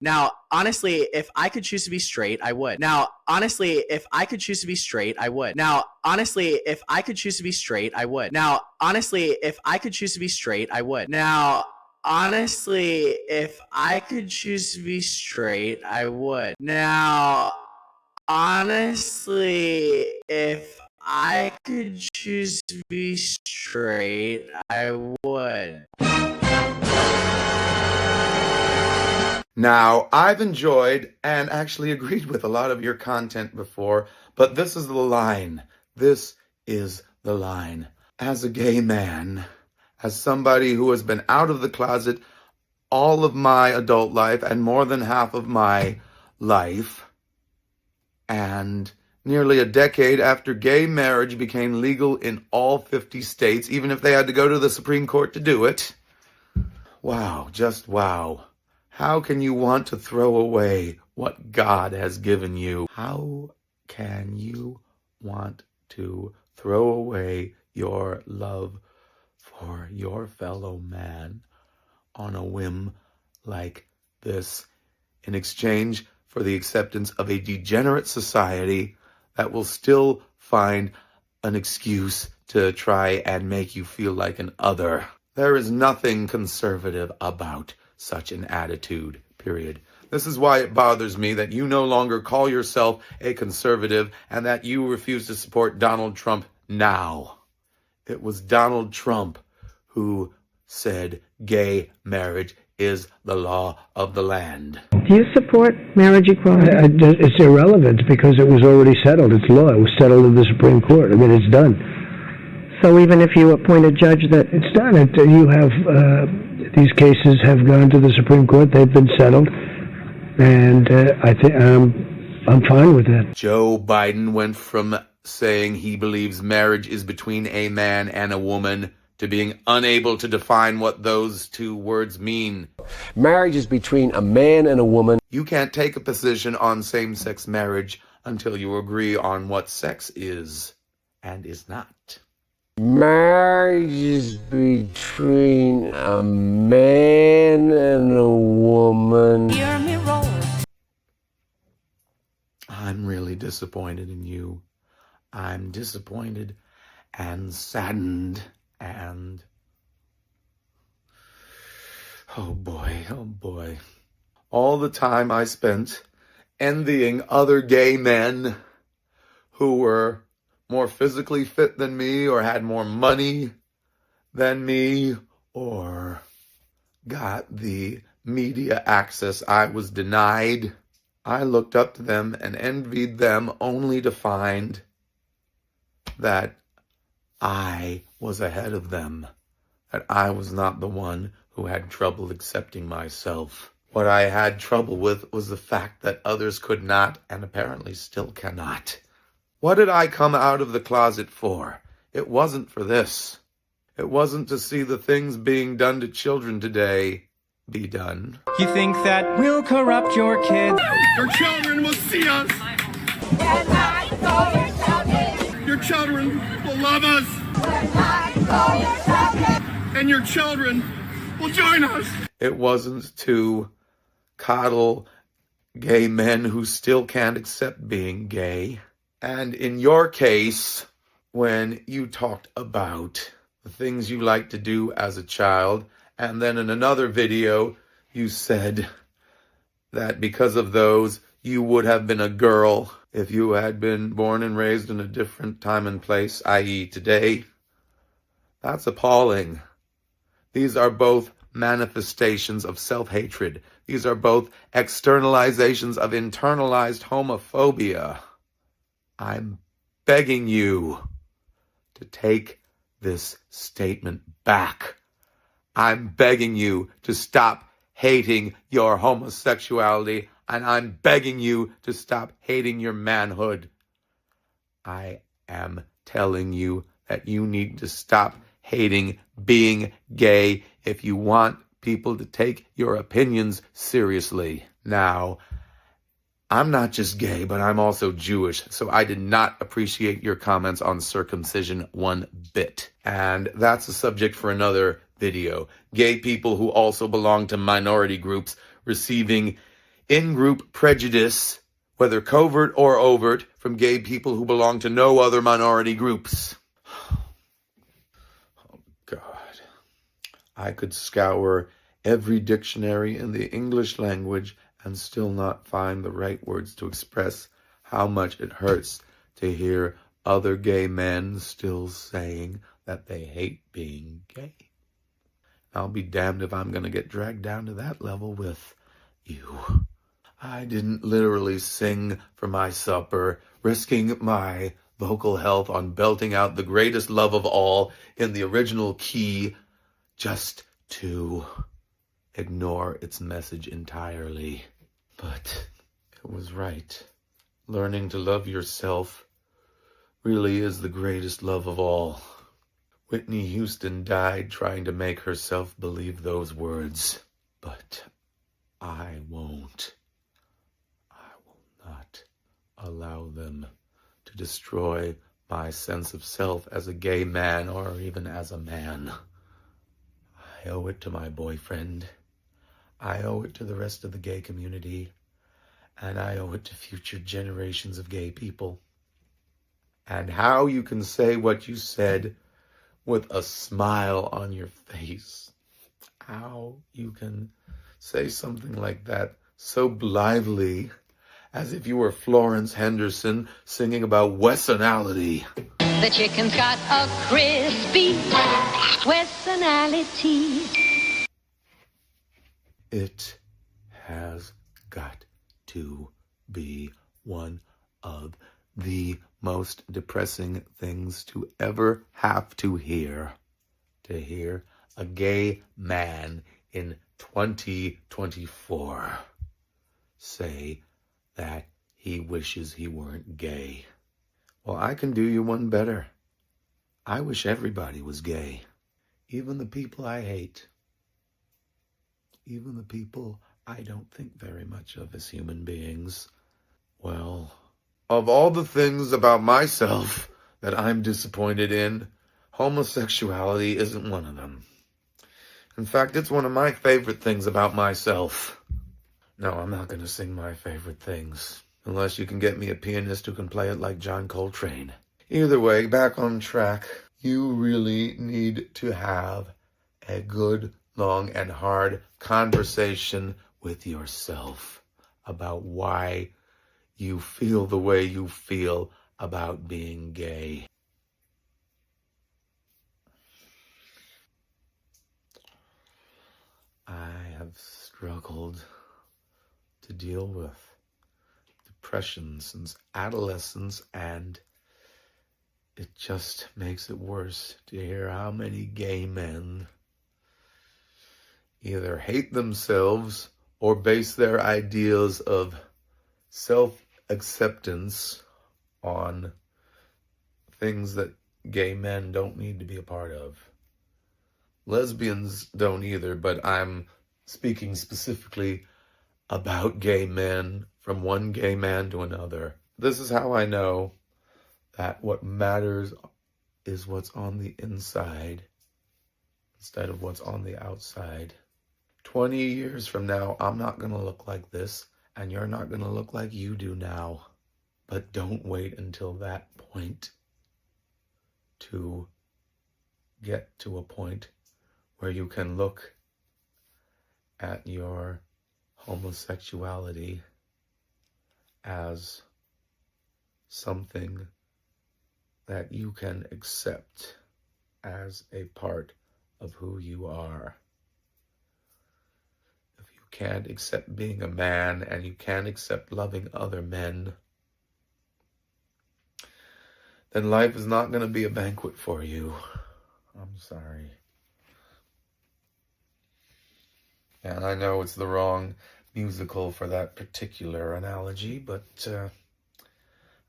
Now, honestly, if I could choose to be straight, I would. Now, honestly, if I could choose to be straight, I would. Now, honestly, if I could choose to be straight, I would. Now, honestly, if I could choose to be straight, I would. Now, honestly, if I could choose to be straight, I would. Now, honestly, if I could choose to be straight, I would. Now, I've enjoyed and actually agreed with a lot of your content before, but this is the line. This is the line. As a gay man, as somebody who has been out of the closet all of my adult life and more than half of my life, and nearly a decade after gay marriage became legal in all 50 states, even if they had to go to the Supreme Court to do it. Wow, just wow. How can you want to throw away what God has given you? How can you want to throw away your love for your fellow man on a whim like this in exchange for the acceptance of a degenerate society that will still find an excuse to try and make you feel like an other? There is nothing conservative about such an attitude, period. This is why it bothers me that you no longer call yourself a conservative and that you refuse to support Donald Trump now. It was Donald Trump who said gay marriage is the law of the land. Do you support marriage equality? It's irrelevant because it was already settled. It's law. It was settled in the Supreme Court. I mean, it's done. So even if you appoint a judge that... It's done. You have... These cases have gone to the Supreme Court. They've been settled. And I think I'm fine with that. Joe Biden went from saying he believes marriage is between a man and a woman to being unable to define what those two words mean. Marriage is between a man and a woman. You can't take a position on same-sex marriage until you agree on what sex is and is not. Marriage is between a man and a woman. Hear me roll. I'm really disappointed in you. I'm disappointed and saddened and... oh boy. All the time I spent envying other gay men who were more physically fit than me, or had more money than me, or got the media access I was denied. I looked up to them and envied them only to find that I was ahead of them, that I was not the one who had trouble accepting myself. What I had trouble with was the fact that others could not, and apparently still cannot. What did I come out of the closet for? It wasn't for this. It wasn't to see the things being done to children today be done. You think that will corrupt your kids? Your children will see us. Your children will love us. And your children will join us. It wasn't to coddle gay men who still can't accept being gay. And in your case, when you talked about the things you liked to do as a child, and then in another video, you said that because of those, you would have been a girl if you had been born and raised in a different time and place, i.e. today. That's appalling. These are both manifestations of self-hatred. These are both externalizations of internalized homophobia. I'm begging you to take this statement back. I'm begging you to stop hating your homosexuality, and I'm begging you to stop hating your manhood. I am telling you that you need to stop hating being gay if you want people to take your opinions seriously. Now, I'm not just gay, but I'm also Jewish, so I did not appreciate your comments on circumcision one bit. And that's a subject for another video. Gay people who also belong to minority groups receiving Ingroup Prejudice, whether covert or overt, from gay people who belong to no other minority groups. Oh, God. I could scour every dictionary in the English language and still not find the right words to express how much it hurts to hear other gay men still saying that they hate being gay. I'll be damned if I'm going to get dragged down to that level with you. I didn't literally sing for my supper, risking my vocal health on belting out the greatest love of all in the original key just to ignore its message entirely. But it was right. Learning to love yourself really is the greatest love of all. Whitney Houston died trying to make herself believe those words, but I won't. I will not allow them to destroy my sense of self as a gay man or even as a man. I owe it to my boyfriend. I owe it to the rest of the gay community. And I owe it to future generations of gay people. And how you can say what you said with a smile on your face. How you can say something like that so blithely, as if you were Florence Henderson singing about Wessonality. The chicken's got a crispy Wessonality. It has got to be one of the most depressing things to ever have to hear a gay man in 2024 say that he wishes he weren't gay. Well, I can do you one better. I wish everybody was gay. Even the people I hate. Even the people I don't think very much of as human beings. Well, of all the things about myself that I'm disappointed in, homosexuality isn't one of them. In fact, it's one of my favorite things about myself. No, I'm not going to sing my favorite things, unless you can get me a pianist who can play it like John Coltrane. Either way, back on track, you really need to have a good, long, and hard conversation with yourself about why you feel the way you feel about being gay. I have struggled to deal with depression since adolescence, and it just makes it worse to hear how many gay men either hate themselves or base their ideas of self-acceptance on things that gay men don't need to be a part of. Lesbians don't either, but I'm speaking specifically about gay men, from one gay man to another. This is how I know that what matters is what's on the inside instead of what's on the outside. 20 years from now, I'm not going to look like this, and you're not going to look like you do now. But don't wait until that point to get to a point where you can look at your homosexuality as something that you can accept as a part of who you are. If you can't accept being a man and you can't accept loving other men, then life is not going to be a banquet for you. I'm sorry. And I know it's the wrong musical for that particular analogy, but I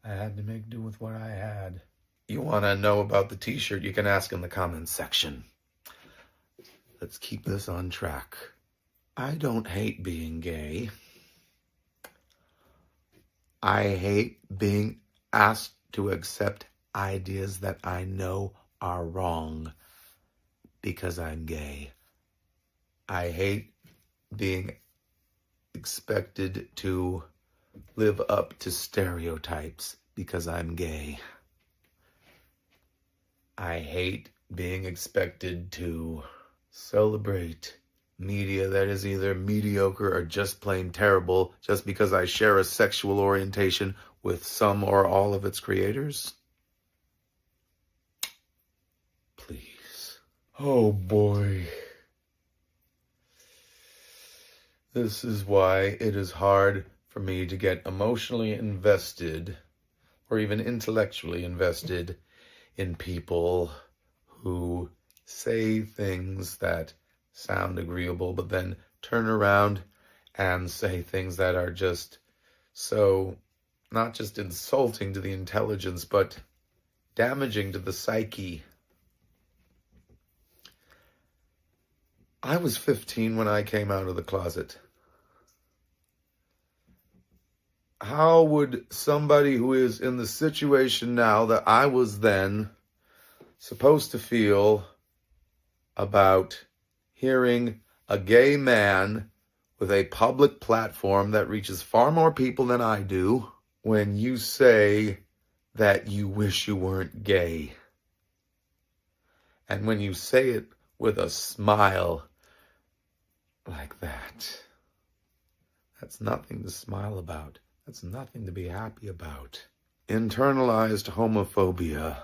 had to make do with what I had. You want to know about the t-shirt, you can ask in the comments section. Let's keep this on track. I don't hate being gay. I hate being asked to accept ideas that I know are wrong because I'm gay. I hate being expected to live up to stereotypes because I'm gay. I hate being expected to celebrate media that is either mediocre or just plain terrible just because I share a sexual orientation with some or all of its creators. Please. Oh boy. This is why it is hard for me to get emotionally invested or even intellectually invested in people who say things that sound agreeable, but then turn around and say things that are just so not just insulting to the intelligence, but damaging to the psyche. I was 15 when I came out of the closet. How would somebody who is in the situation now that I was then supposed to feel about hearing a gay man with a public platform that reaches far more people than I do when you say that you wish you weren't gay? And when you say it with a smile like that, that's nothing to smile about. That's nothing to be happy about. Internalized homophobia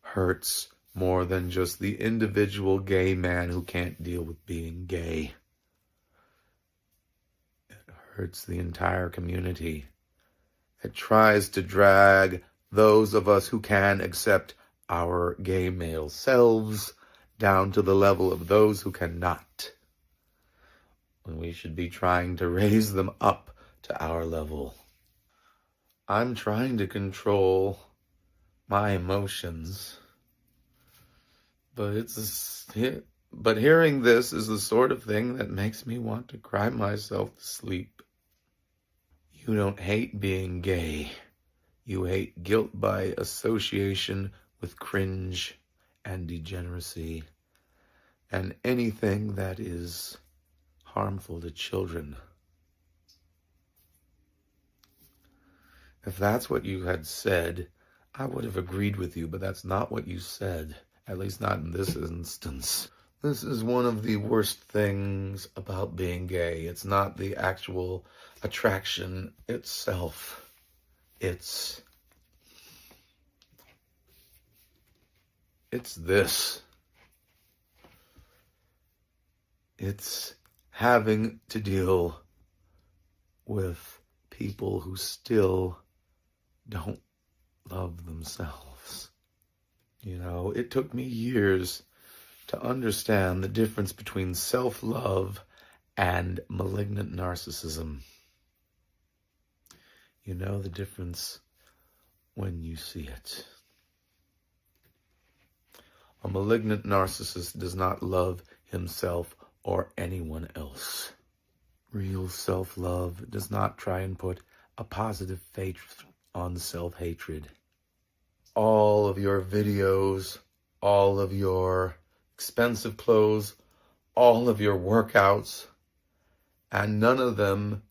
hurts more than just the individual gay man who can't deal with being gay. It hurts the entire community. It tries to drag those of us who can accept our gay male selves down to the level of those who cannot, when we should be trying to raise them up to our level. I'm trying to control my emotions, but hearing this is the sort of thing that makes me want to cry myself to sleep. You don't hate being gay. You hate guilt by association with cringe and degeneracy and anything that is harmful to children. If that's what you had said, I would have agreed with you, but that's not what you said, at least not in this instance. This is one of the worst things about being gay. It's not the actual attraction itself. It's this. It's having to deal with people who still don't love themselves. You know, it took me years to understand the difference between self-love and malignant narcissism. You know the difference when you see it. A malignant narcissist does not love himself or anyone else. Real self-love does not try and put a positive face on self-hatred. All of your videos, all of your expensive clothes, all of your workouts, and none of them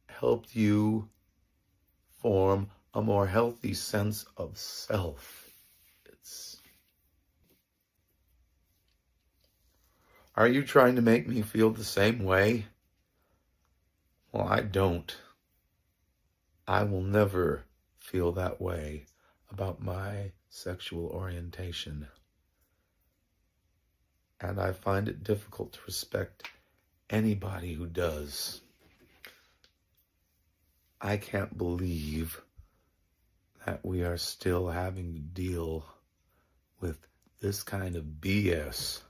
helped you form a more healthy sense of self. Are you trying to make me feel the same way? Well, I don't. I will never feel that way about my sexual orientation. And I find it difficult to respect anybody who does. I can't believe that we are still having to deal with this kind of BS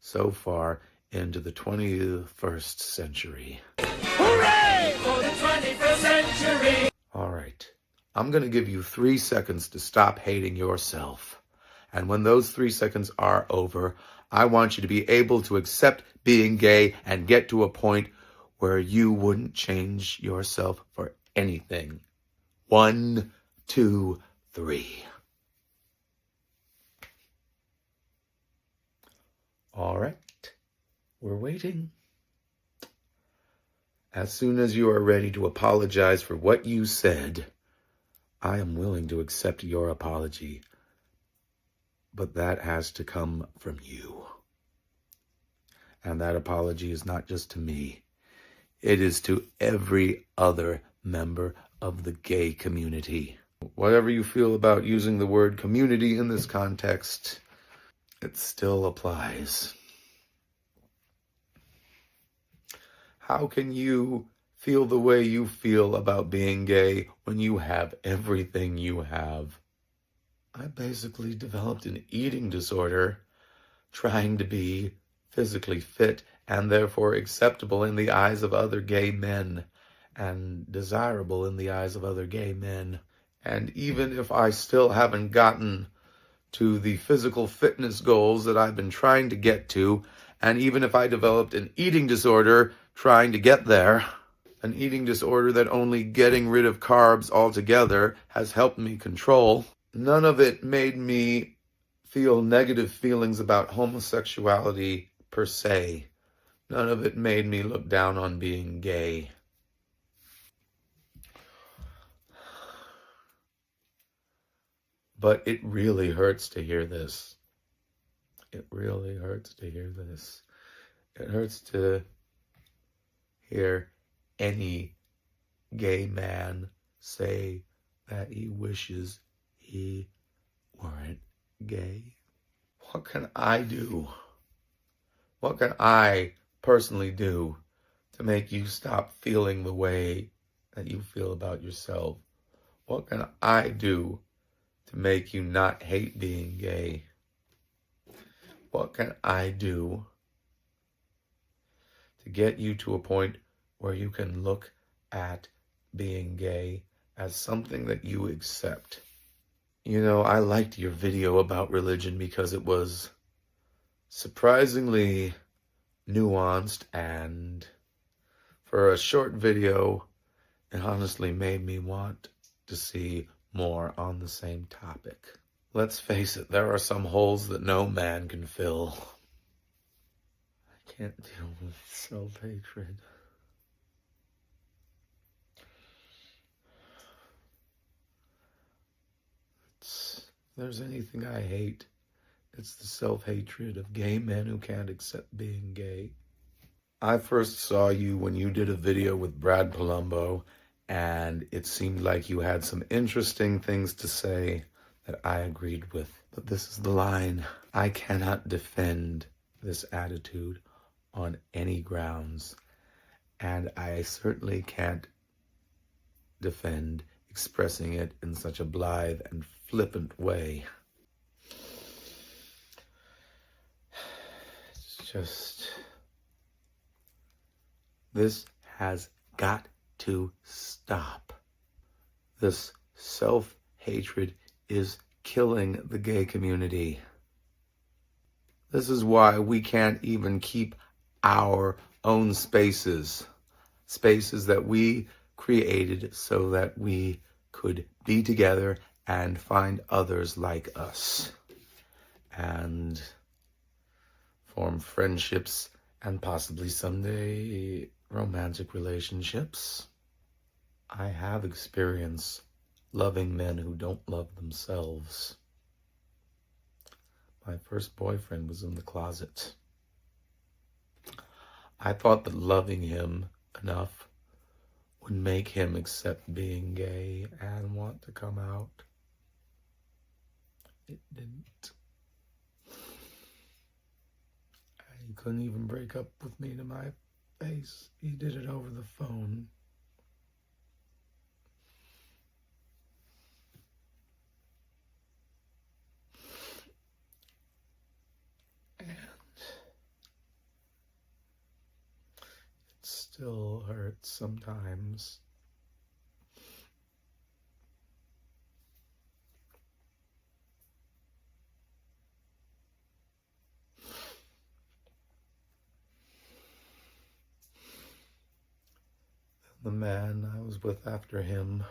so far into the 21st century. Hooray for the 21st century! All right. I'm going to give you 3 seconds to stop hating yourself. And when those 3 seconds are over, I want you to be able to accept being gay and get to a point where you wouldn't change yourself for anything. 1, 2, 3. All right. We're waiting. As soon as you are ready to apologize for what you said, I am willing to accept your apology. But that has to come from you. And that apology is not just to me. It is to every other member of the gay community. Whatever you feel about using the word community in this context, it still applies. How can you feel the way you feel about being gay when you have everything you have? I basically developed an eating disorder trying to be physically fit and therefore acceptable in the eyes of other gay men and desirable in the eyes of other gay men. And even if I still haven't gotten to the physical fitness goals that I've been trying to get to, and even if I developed an eating disorder trying to get there, an eating disorder that only getting rid of carbs altogether has helped me control, none of it made me feel negative feelings about homosexuality per se. None of it made me look down on being gay. But it really hurts to hear this. It really hurts to hear this. It hurts to hear any gay man say that he wishes he weren't gay. What can I do? What can I personally do to make you stop feeling the way that you feel about yourself? What can I do to make you not hate being gay? What can I do to get you to a point where you can look at being gay as something that you accept? You know, I liked your video about religion because it was surprisingly nuanced, and for a short video, it honestly made me want to see more on the same topic. Let's face it, there are some holes that no man can fill. I can't deal with self-hatred. If there's anything I hate, it's the self-hatred of gay men who can't accept being gay. I first saw you when you did a video with Brad Polumbo, and it seemed like you had some interesting things to say that I agreed with. But this is the line. I cannot defend this attitude on any grounds, and I certainly can't defend expressing it in such a blithe and flippant way. It's just, this has got to stop. This self-hatred is killing the gay community. This is why we can't even keep our own spaces that we created so that we could be together and find others like us and form friendships and possibly someday romantic relationships. I have experience loving men who don't love themselves. My first boyfriend was in the closet. I thought that loving him enough would make him accept being gay and want to come out. It didn't. He couldn't even break up with me to my face. He did it over the phone. And it still hurts sometimes. The man I was with after him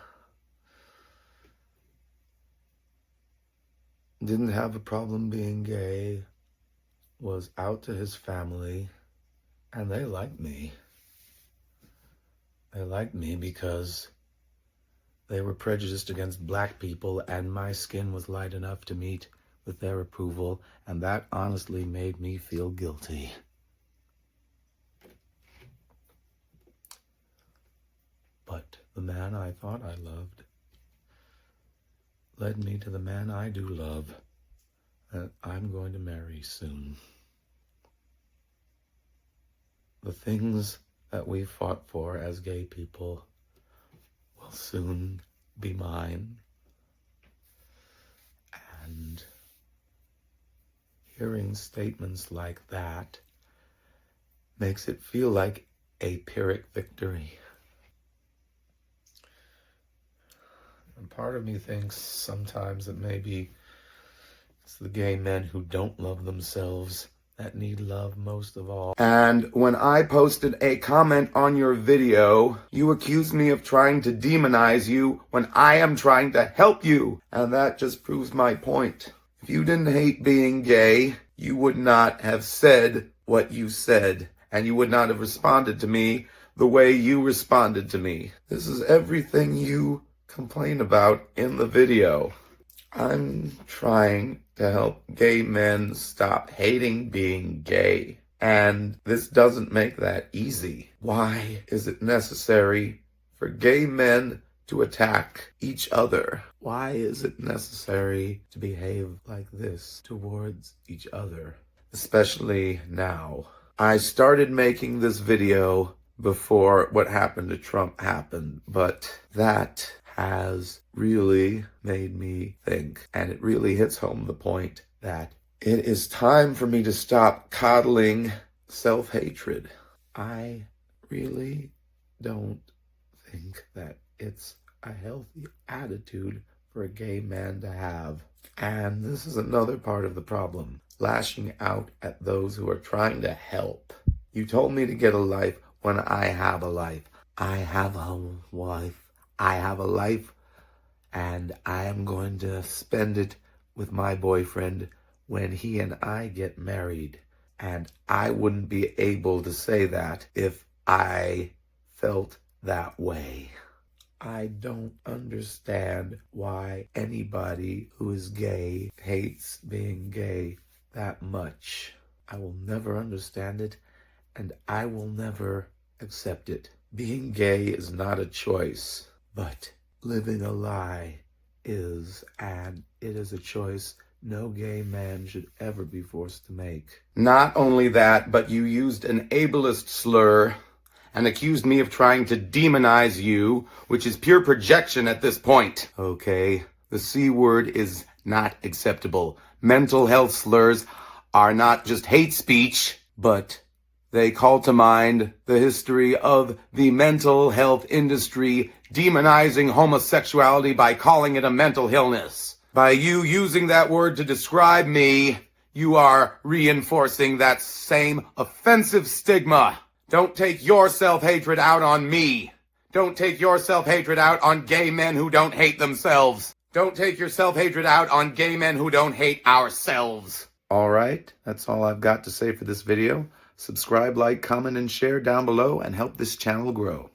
didn't have a problem being gay, was out to his family, and they liked me. They liked me because they were prejudiced against black people, and my skin was light enough to meet with their approval, and that honestly made me feel guilty. But the man I thought I loved led me to the man I do love, that I'm going to marry soon. The things that we fought for as gay people will soon be mine. And hearing statements like that makes it feel like a Pyrrhic victory. And part of me thinks sometimes that maybe it's the gay men who don't love themselves that need love most of all. And when I posted a comment on your video, you accused me of trying to demonize you when I am trying to help you. And that just proves my point. If you didn't hate being gay, you would not have said what you said, and you would not have responded to me the way you responded to me. This is everything you complain about in the video. I'm trying to help gay men stop hating being gay, and this doesn't make that easy. Why is it necessary for gay men to attack each other? Why is it necessary to behave like this towards each other, especially now? I started making this video before what happened to Trump happened, but that has really made me think, and it really hits home the point that it is time for me to stop coddling self-hatred. I really don't think that it's a healthy attitude for a gay man to have. And this is another part of the problem, lashing out at those who are trying to help. You told me to get a life when I have a life. I have a wife. I have a life, and I am going to spend it with my boyfriend when he and I get married. And I wouldn't be able to say that if I felt that way. I don't understand why anybody who is gay hates being gay that much. I will never understand it, and I will never accept it. Being gay is not a choice. But living a lie is, and it is a choice no gay man should ever be forced to make. Not only that, but you used an ableist slur and accused me of trying to demonize you, which is pure projection at this point. Okay, the C word is not acceptable. Mental health slurs are not just hate speech, but they call to mind the history of the mental health industry demonizing homosexuality by calling it a mental illness. By you using that word to describe me, you are reinforcing that same offensive stigma. Don't take your self-hatred out on me. Don't take your self-hatred out on gay men who don't hate themselves. Don't take your self-hatred out on gay men who don't hate ourselves. All right, that's all I've got to say for this video. Subscribe, like, comment, and share down below and help this channel grow.